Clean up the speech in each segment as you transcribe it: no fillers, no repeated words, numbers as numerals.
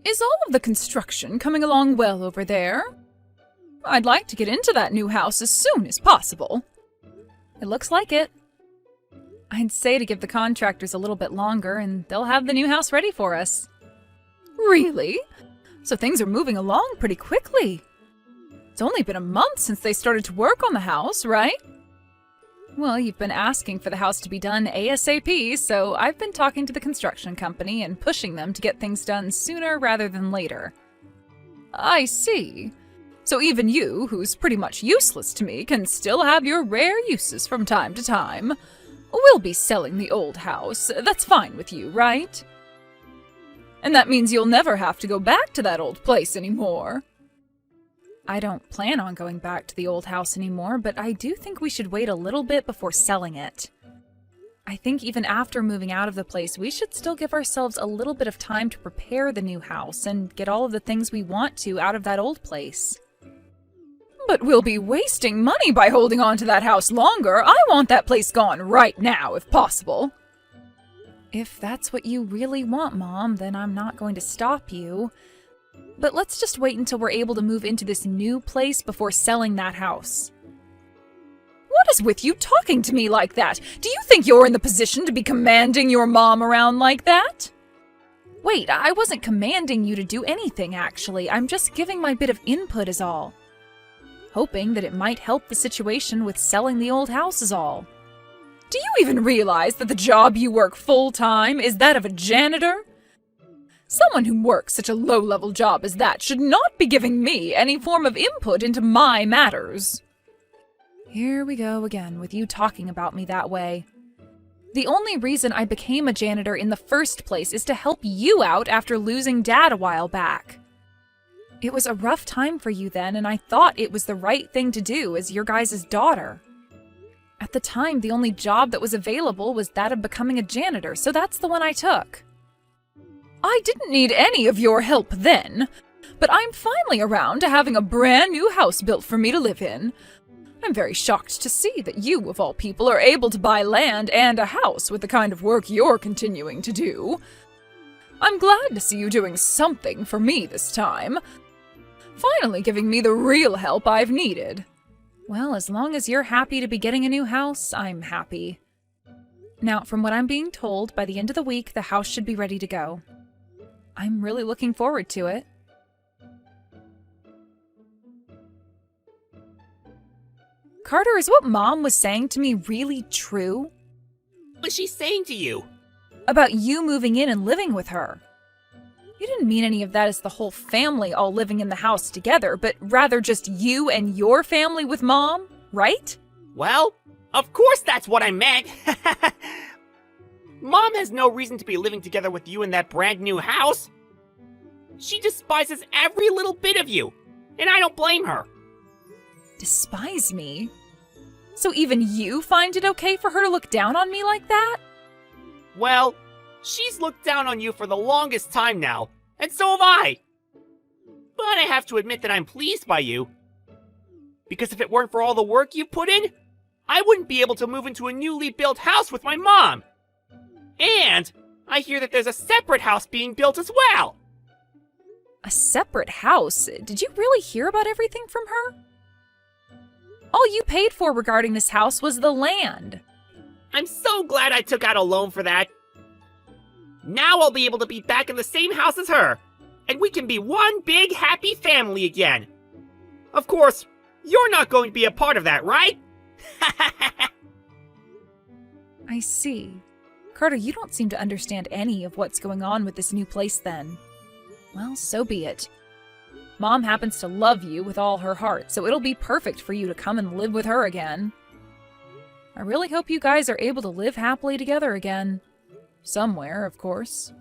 Is all of the construction coming along well over there? I'd like to get into that new house as soon as possible. It looks like it. I'd say to give the contractors a little bit longer and they'll have the new house ready for us. Really? So things are moving along pretty quickly. It's only been a month since they started to work on the house, right? Well, you've been asking for the house to be done ASAP, so I've been talking to the construction company and pushing them to get things done sooner rather than later. I see. So even you, who's pretty much useless to me, can still have your rare uses from time to time. We'll be selling the old house. That's fine with you, right? And that means you'll never have to go back to that old place anymore. I don't plan on going back to the old house anymore, but I do think we should wait a little bit before selling it. I think even after moving out of the place, we should still give ourselves a little bit of time to prepare the new house and get all of the things we want to out of that old place. But we'll be wasting money by holding on to that house longer. I want that place gone right now, if possible. If that's what you really want, Mom, then I'm not going to stop you. But let's just wait until we're able to move into this new place before selling that house. What is with you talking to me like that? Do you think you're in the position to be commanding your mom around like that? Wait, I wasn't commanding you to do anything, actually. I'm just giving my bit of input is all. Hoping that it might help the situation with selling the old house is all. Do you even realize that the job you work full-time is that of a janitor? Someone who works such a low-level job as that should not be giving me any form of input into my matters. Here we go again with you talking about me that way. The only reason I became a janitor in the first place is to help you out after losing Dad a while back. It was a rough time for you then, and I thought it was the right thing to do as your guys' daughter. At the time, the only job that was available was that of becoming a janitor, so that's the one I took. I didn't need any of your help then, but I'm finally around to having a brand new house built for me to live in. I'm very shocked to see that you, of all people, are able to buy land and a house with the kind of work you're continuing to do. I'm glad to see you doing something for me this time. Finally giving me the real help I've needed. Well, as long as you're happy to be getting a new house, I'm happy. Now, from what I'm being told, by the end of the week, the house should be ready to go. I'm really looking forward to it. Carter, is what Mom was saying to me really true? What was she saying to you? About you moving in and living with her. You didn't mean any of that as the whole family all living in the house together, but rather just you and your family with Mom, right? Well, of course that's what I meant. Mom has no reason to be living together with you in that brand new house. She despises every little bit of you, and I don't blame her. Despise me? So even you find it okay for her to look down on me like that? Well, she's looked down on you for the longest time now, and so have I. But I have to admit that I'm pleased by you. Because if it weren't for all the work you've put in, I wouldn't be able to move into a newly built house with my mom. And I hear that there's a separate house being built as well. A separate house? Did you really hear about everything from her? All you paid for regarding this house was the land. I'm so glad I took out a loan for that. Now I'll be able to be back in the same house as her, and we can be one big happy family again. Of course, you're not going to be a part of that, right? I see. Carter, you don't seem to understand any of what's going on with this new place then. Well, so be it. Mom happens to love you with all her heart, so it'll be perfect for you to come and live with her again. I really hope you guys are able to live happily together again. Somewhere, of course.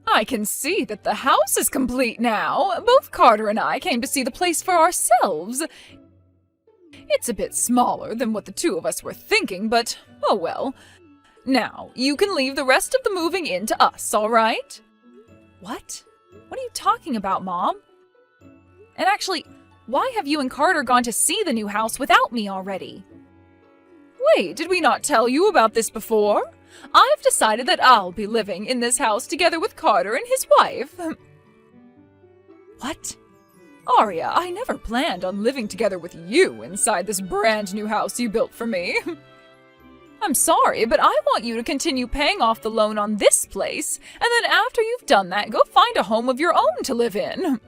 I can see that the house is complete now. Both Carter and I came to see the place for ourselves. It's a bit smaller than what the two of us were thinking, but oh well. Now, you can leave the rest of the moving in to us, all right? What? What are you talking about, Mom? And actually, why have you and Carter gone to see the new house without me already? Wait, did we not tell you about this before? I've decided that I'll be living in this house together with Carter and his wife. What? Arya, I never planned on living together with you inside this brand new house you built for me. I'm sorry, but I want you to continue paying off the loan on this place, and then after you've done that, go find a home of your own to live in.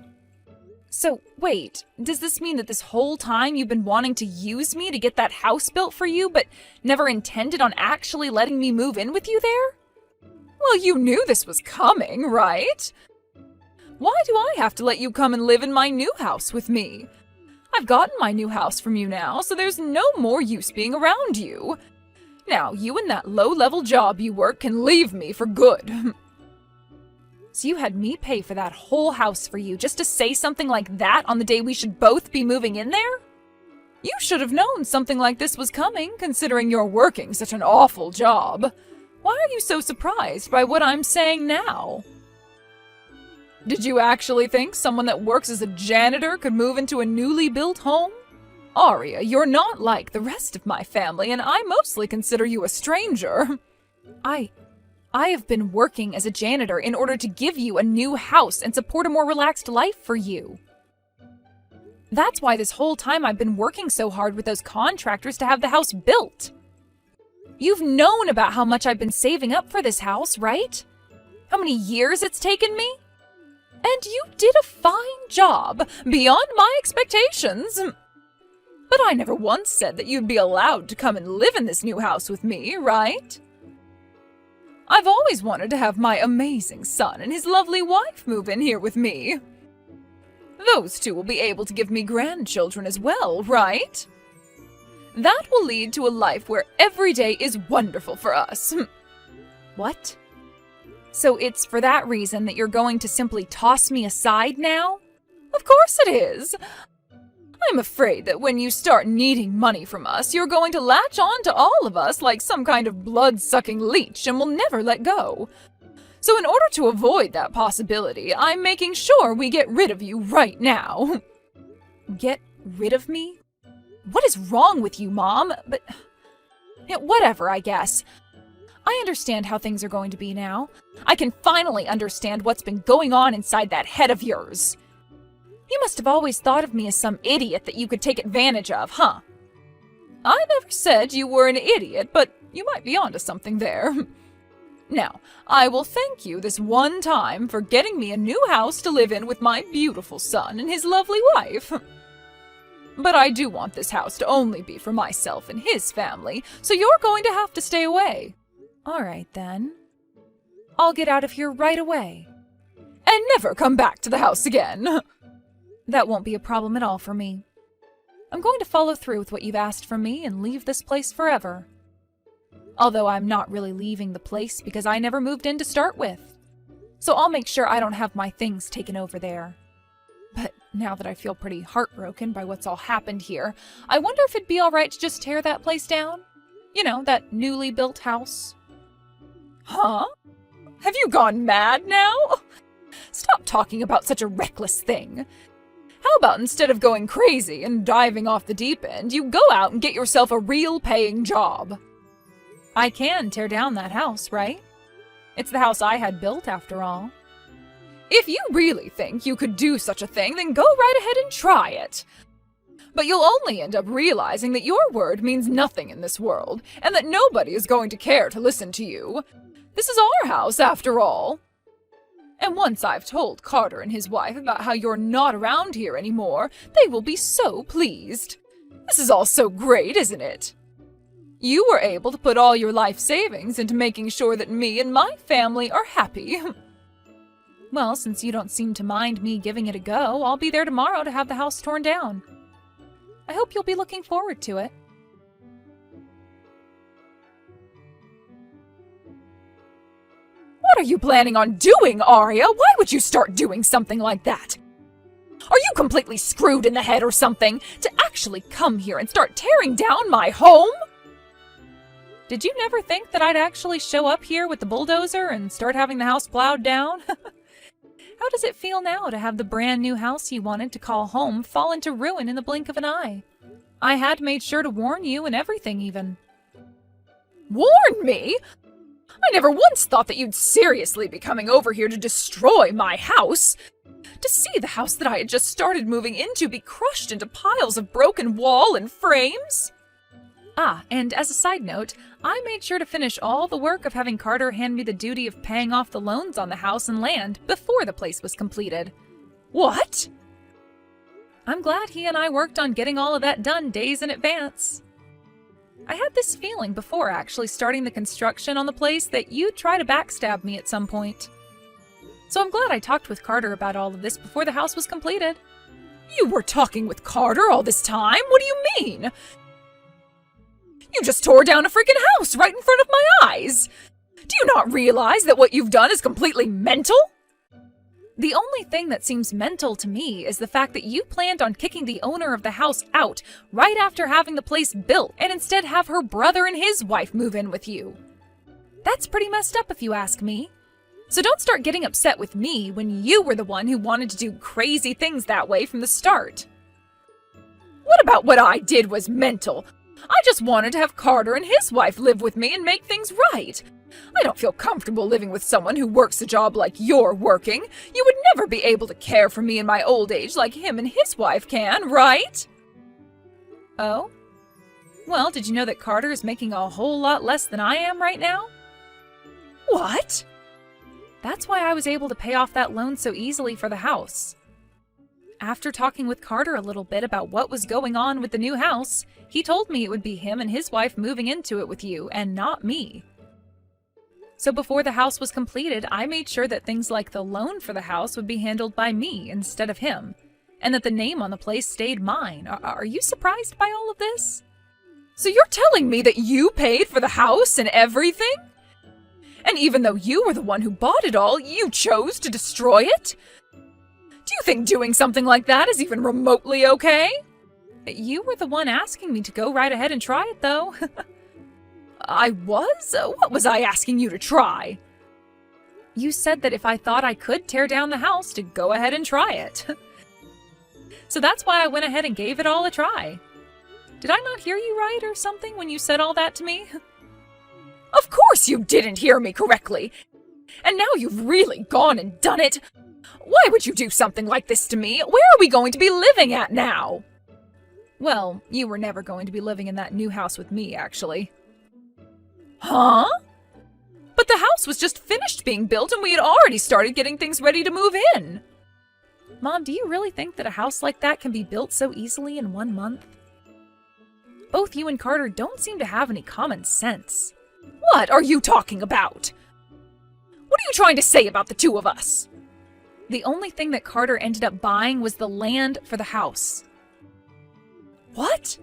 So, wait, does this mean that this whole time you've been wanting to use me to get that house built for you, but never intended on actually letting me move in with you there? Well, you knew this was coming, right? Why do I have to let you come and live in my new house with me? I've gotten my new house from you now, so there's no more use being around you. Now, you and that low-level job you work can leave me for good. So you had me pay for that whole house for you just to say something like that on the day we should both be moving in there? You should have known something like this was coming, considering you're working such an awful job. Why are you so surprised by what I'm saying now? Did you actually think someone that works as a janitor could move into a newly built home? Arya, you're not like the rest of my family, and I mostly consider you a stranger. I have been working as a janitor in order to give you a new house and support a more relaxed life for you. That's why this whole time I've been working so hard with those contractors to have the house built. You've known about how much I've been saving up for this house, right? How many years it's taken me? And you did a fine job, beyond my expectations. But I never once said that you'd be allowed to come and live in this new house with me, right? I've always wanted to have my amazing son and his lovely wife move in here with me. Those two will be able to give me grandchildren as well, right? That will lead to a life where every day is wonderful for us. What? So it's for that reason that you're going to simply toss me aside now? Of course it is. I'm afraid that when you start needing money from us, you're going to latch on to all of us like some kind of blood-sucking leech and will never let go. So in order to avoid that possibility, I'm making sure we get rid of you right now. Get rid of me? What is wrong with you, Mom? But yeah, whatever, I guess. I understand how things are going to be now. I can finally understand what's been going on inside that head of yours. You must have always thought of me as some idiot that you could take advantage of, huh? I never said you were an idiot, but you might be onto something there. Now, I will thank you this one time for getting me a new house to live in with my beautiful son and his lovely wife. But I do want this house to only be for myself and his family, so you're going to have to stay away. All right, then. I'll get out of here right away. And never come back to the house again. That won't be a problem at all for me. I'm going to follow through with what you've asked from me and leave this place forever. Although I'm not really leaving the place because I never moved in to start with. So I'll make sure I don't have my things taken over there. But now that I feel pretty heartbroken by what's all happened here, I wonder if it'd be alright to just tear that place down? You know, that newly built house. Huh? Have you gone mad now? Stop talking about such a reckless thing. How about instead of going crazy and diving off the deep end, you go out and get yourself a real paying job? I can tear down that house, right? It's the house I had built, after all. If you really think you could do such a thing, then go right ahead and try it. But you'll only end up realizing that your word means nothing in this world, and that nobody is going to care to listen to you. This is our house, after all. And once I've told Carter and his wife about how you're not around here anymore, they will be so pleased. This is all so great, isn't it? You were able to put all your life savings into making sure that me and my family are happy. Well, since you don't seem to mind me giving it a go, I'll be there tomorrow to have the house torn down. I hope you'll be looking forward to it. What are you planning on doing, Arya? Why would you start doing something like that? Are you completely screwed in the head or something to actually come here and start tearing down my home? Did you never think that I'd actually show up here with the bulldozer and start having the house plowed down? How does it feel now to have the brand new house you wanted to call home fall into ruin in the blink of an eye? I had made sure to warn you and everything even. Warn me? I never once thought that you'd seriously be coming over here to destroy my house. To see the house that I had just started moving into be crushed into piles of broken wall and frames. Ah, and as a side note, I made sure to finish all the work of having Carter hand me the duty of paying off the loans on the house and land before the place was completed. What? I'm glad he and I worked on getting all of that done days in advance. I had this feeling before actually starting the construction on the place that you'd try to backstab me at some point. So I'm glad I talked with Carter about all of this before the house was completed. You were talking with Carter all this time? What do you mean? You just tore down a freaking house right in front of my eyes! Do you not realize that what you've done is completely mental? The only thing that seems mental to me is the fact that you planned on kicking the owner of the house out right after having the place built and instead have her brother and his wife move in with you. That's pretty messed up if you ask me. So don't start getting upset with me when you were the one who wanted to do crazy things that way from the start. What about what I did was mental? I just wanted to have Carter and his wife live with me and make things right. I don't feel comfortable living with someone who works a job like you're working. You would never be able to care for me in my old age like him and his wife can, right? Oh? Well, did you know that Carter is making a whole lot less than I am right now? What? That's why I was able to pay off that loan so easily for the house. After talking with Carter a little bit about what was going on with the new house, he told me it would be him and his wife moving into it with you, and not me. So before the house was completed, I made sure that things like the loan for the house would be handled by me instead of him, and that the name on the place stayed mine. Are you surprised by all of this? So you're telling me that you paid for the house and everything? And even though you were the one who bought it all, you chose to destroy it? Do you think doing something like that is even remotely okay? You were the one asking me to go right ahead and try it, though. I was? What was I asking you to try? You said that if I thought I could tear down the house, to go ahead and try it. So that's why I went ahead and gave it all a try. Did I not hear you right or something when you said all that to me? Of course you didn't hear me correctly. And now you've really gone and done it. Why would you do something like this to me? Where are we going to be living at now? Well, you were never going to be living in that new house with me, actually. Huh? But the house was just finished being built and we had already started getting things ready to move in. Mom, do you really think that a house like that can be built so easily in 1 month? Both you and Carter don't seem to have any common sense. What are you talking about? What are you trying to say about the two of us? The only thing that Carter ended up buying was the land for the house. What?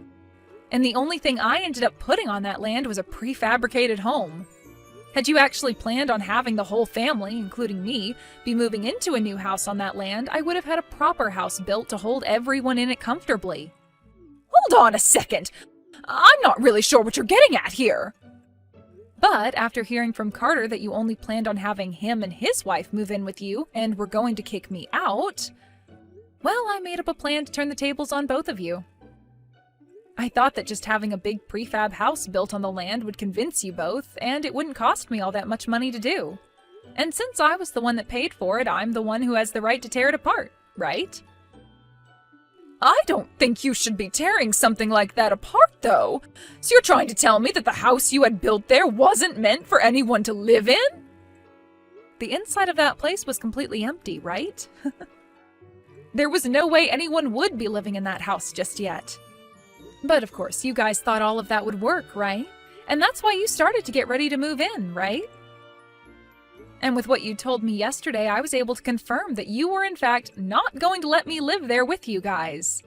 And the only thing I ended up putting on that land was a prefabricated home. Had you actually planned on having the whole family, including me, be moving into a new house on that land, I would have had a proper house built to hold everyone in it comfortably. Hold on a second. I'm not really sure what you're getting at here. But after hearing from Carter that you only planned on having him and his wife move in with you and were going to kick me out, well, I made up a plan to turn the tables on both of you. I thought that just having a big prefab house built on the land would convince you both, and it wouldn't cost me all that much money to do. And since I was the one that paid for it, I'm the one who has the right to tear it apart, right? I don't think you should be tearing something like that apart, though. So you're trying to tell me that the house you had built there wasn't meant for anyone to live in? The inside of that place was completely empty, right? There was no way anyone would be living in that house just yet. But of course, you guys thought all of that would work, right? And that's why you started to get ready to move in, right? And with what you told me yesterday, I was able to confirm that you were in fact not going to let me live there with you guys.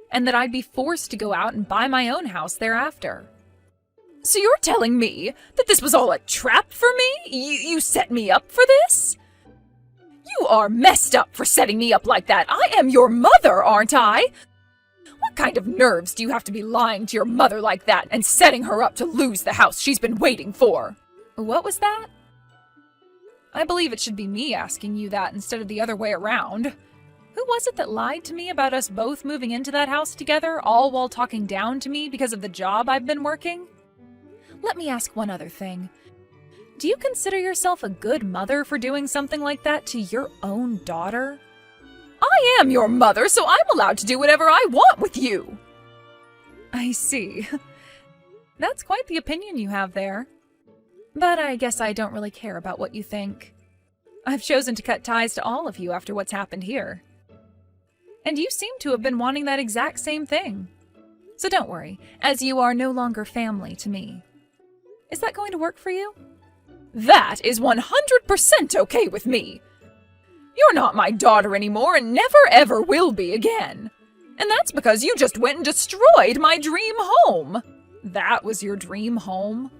And that I'd be forced to go out and buy my own house thereafter. So you're telling me that this was all a trap for me? You set me up for this? You are messed up for setting me up like that. I am your mother, aren't I? What kind of nerves do you have to be lying to your mother like that and setting her up to lose the house she's been waiting for? What was that? I believe it should be me asking you that instead of the other way around. Who was it that lied to me about us both moving into that house together, all while talking down to me because of the job I've been working? Let me ask one other thing. Do you consider yourself a good mother for doing something like that to your own daughter? I am your mother, so I'm allowed to do whatever I want with you. I see. That's quite the opinion you have there. But I guess I don't really care about what you think. I've chosen to cut ties to all of you after what's happened here. And you seem to have been wanting that exact same thing. So don't worry, as you are no longer family to me. Is that going to work for you? That is 100% okay with me. You're not my daughter anymore and never ever will be again. And that's because you just went and destroyed my dream home. That was your dream home?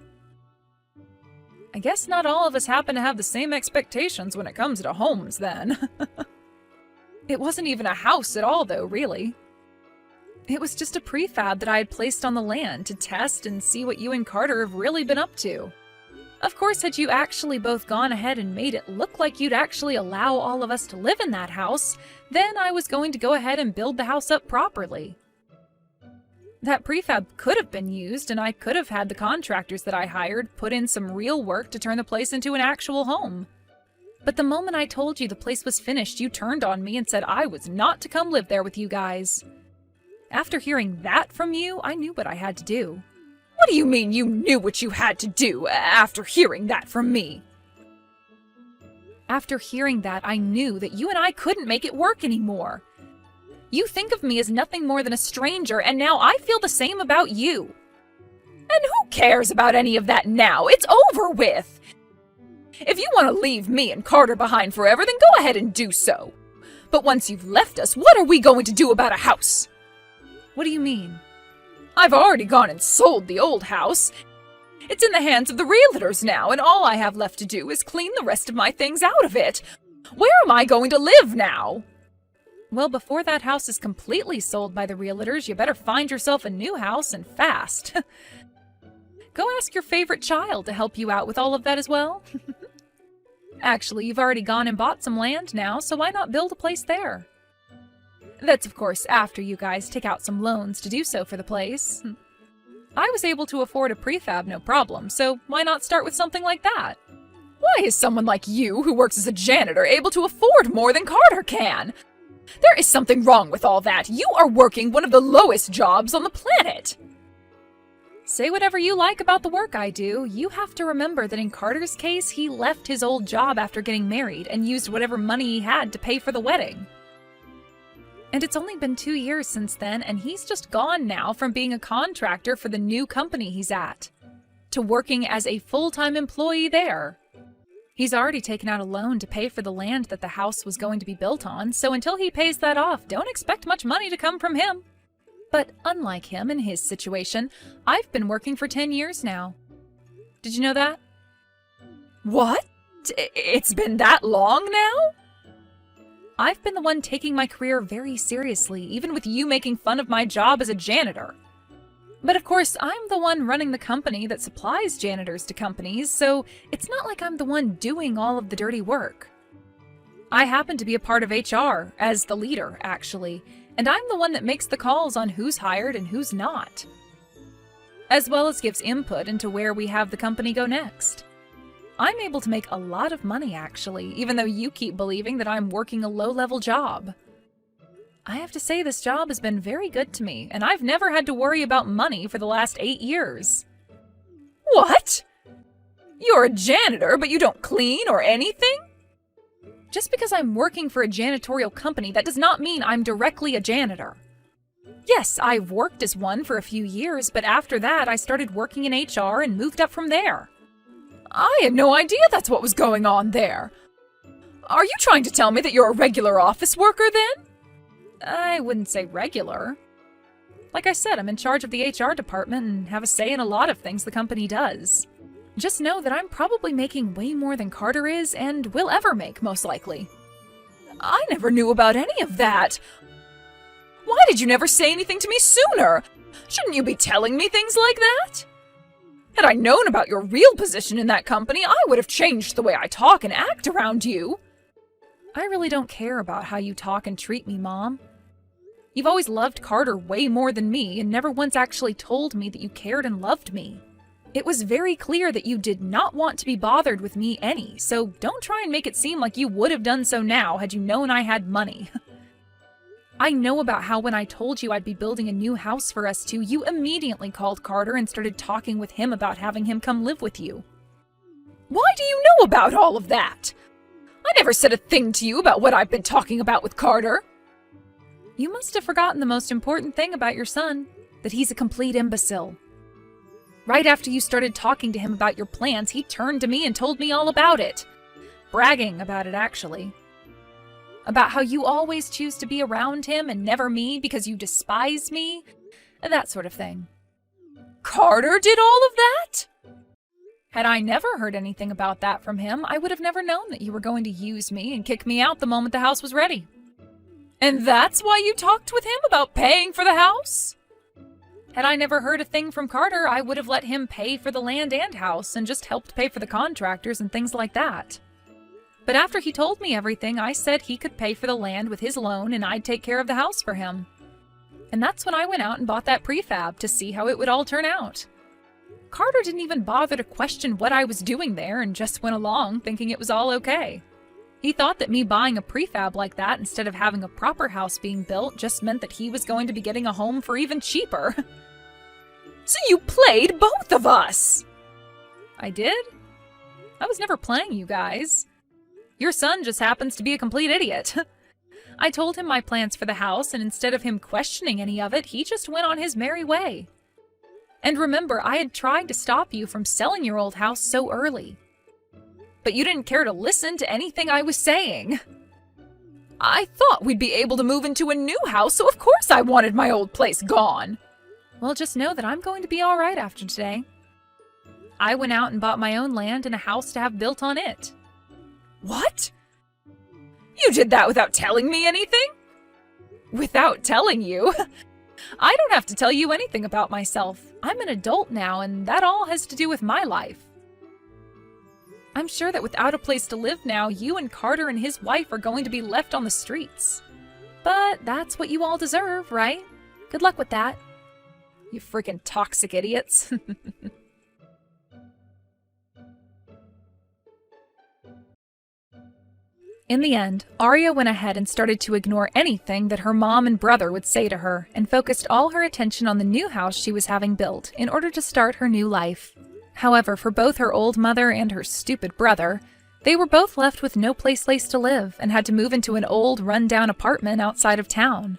I guess not all of us happen to have the same expectations when it comes to homes, then. It wasn't even a house at all, though, really. It was just a prefab that I had placed on the land to test and see what you and Carter have really been up to. Of course, had you actually both gone ahead and made it look like you'd actually allow all of us to live in that house, then I was going to go ahead and build the house up properly. That prefab could have been used, and I could have had the contractors that I hired put in some real work to turn the place into an actual home. But the moment I told you the place was finished, you turned on me and said I was not to come live there with you guys. After hearing that from you, I knew what I had to do. What do you mean you knew what you had to do after hearing that from me? After hearing that, I knew that you and I couldn't make it work anymore. You think of me as nothing more than a stranger, and now I feel the same about you. And who cares about any of that now? It's over with. If you want to leave me and Carter behind forever, then go ahead and do so. But once you've left us, what are we going to do about a house? What do you mean? I've already gone and sold the old house. It's in the hands of the realtors now, and all I have left to do is clean the rest of my things out of it. Where am I going to live now? Well, before that house is completely sold by the realtors, you better find yourself a new house, and fast. Go ask your favorite child to help you out with all of that as well. Actually, you've already gone and bought some land now, so why not build a place there? That's, of course, after you guys take out some loans to do so for the place. I was able to afford a prefab no problem, so why not start with something like that? Why is someone like you, who works as a janitor, able to afford more than Carter can? There is something wrong with all that. You are working one of the lowest jobs on the planet. Say whatever you like about the work I do. You have to remember that in Carter's case, he left his old job after getting married and used whatever money he had to pay for the wedding. And it's only been 2 years since then, and he's just gone now from being a contractor for the new company he's at to working as a full-time employee there. He's already taken out a loan to pay for the land that the house was going to be built on, so until he pays that off, don't expect much money to come from him. But unlike him in his situation, I've been working for 10 years now. Did you know that? What? It's been that long now? I've been the one taking my career very seriously, even with you making fun of my job as a janitor. But of course, I'm the one running the company that supplies janitors to companies, so it's not like I'm the one doing all of the dirty work. I happen to be a part of HR, as the leader, actually, and I'm the one that makes the calls on who's hired and who's not, as well as gives input into where we have the company go next. I'm able to make a lot of money, actually, even though you keep believing that I'm working a low-level job. I have to say this job has been very good to me, and I've never had to worry about money for the last 8 years. What? You're a janitor, but you don't clean or anything? Just because I'm working for a janitorial company, that does not mean I'm directly a janitor. Yes, I've worked as one for a few years, but after that I started working in HR and moved up from there. I had no idea that's what was going on there. Are you trying to tell me that you're a regular office worker then? I wouldn't say regular. Like I said, I'm in charge of the HR department and have a say in a lot of things the company does. Just know that I'm probably making way more than Carter is and will ever make, most likely. I never knew about any of that. Why did you never say anything to me sooner? Shouldn't you be telling me things like that? Had I known about your real position in that company, I would have changed the way I talk and act around you. I really don't care about how you talk and treat me, Mom. You've always loved Carter way more than me and never once actually told me that you cared and loved me. It was very clear that you did not want to be bothered with me any, so don't try and make it seem like you would have done so now had you known I had money. I know about how when I told you I'd be building a new house for us two, you immediately called Carter and started talking with him about having him come live with you. Why do you know about all of that? I never said a thing to you about what I've been talking about with Carter. You must have forgotten the most important thing about your son, that he's a complete imbecile. Right after you started talking to him about your plans, he turned to me and told me all about it. Bragging about it, actually. About how you always choose to be around him and never me because you despise me, and that sort of thing. Carter did all of that? Had I never heard anything about that from him, I would have never known that you were going to use me and kick me out the moment the house was ready. And that's why you talked with him about paying for the house? Had I never heard a thing from Carter, I would have let him pay for the land and house and just helped pay for the contractors and things like that. But after he told me everything, I said he could pay for the land with his loan and I'd take care of the house for him. And that's when I went out and bought that prefab to see how it would all turn out. Carter didn't even bother to question what I was doing there and just went along thinking it was all okay. He thought that me buying a prefab like that instead of having a proper house being built just meant that he was going to be getting a home for even cheaper. So you played both of us! I did? I was never playing you guys. Your son just happens to be a complete idiot. I told him my plans for the house, and instead of him questioning any of it, he just went on his merry way. And remember, I had tried to stop you from selling your old house so early. But you didn't care to listen to anything I was saying. I thought we'd be able to move into a new house, so of course I wanted my old place gone. Well, just know that I'm going to be all right after today. I went out and bought my own land and a house to have built on it. What? You did that without telling me anything? Without telling you? I don't have to tell you anything about myself. I'm an adult now, and that all has to do with my life. I'm sure that without a place to live now, you and Carter and his wife are going to be left on the streets. But that's what you all deserve, right? Good luck with that. You freaking toxic idiots. In the end, Arya went ahead and started to ignore anything that her mom and brother would say to her and focused all her attention on the new house she was having built in order to start her new life. However, for both her old mother and her stupid brother, they were both left with no place to live and had to move into an old, run-down apartment outside of town.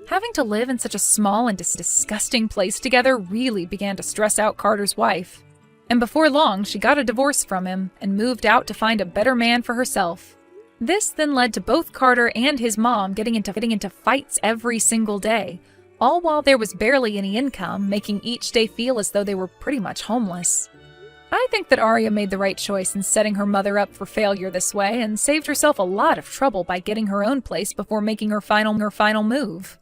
Having to live in such a small and disgusting place together really began to stress out Carter's wife. And before long, she got a divorce from him and moved out to find a better man for herself. This then led to both Carter and his mom getting into fights every single day, all while there was barely any income, making each day feel as though they were pretty much homeless. I think that Arya made the right choice in setting her mother up for failure this way and saved herself a lot of trouble by getting her own place before making her final move.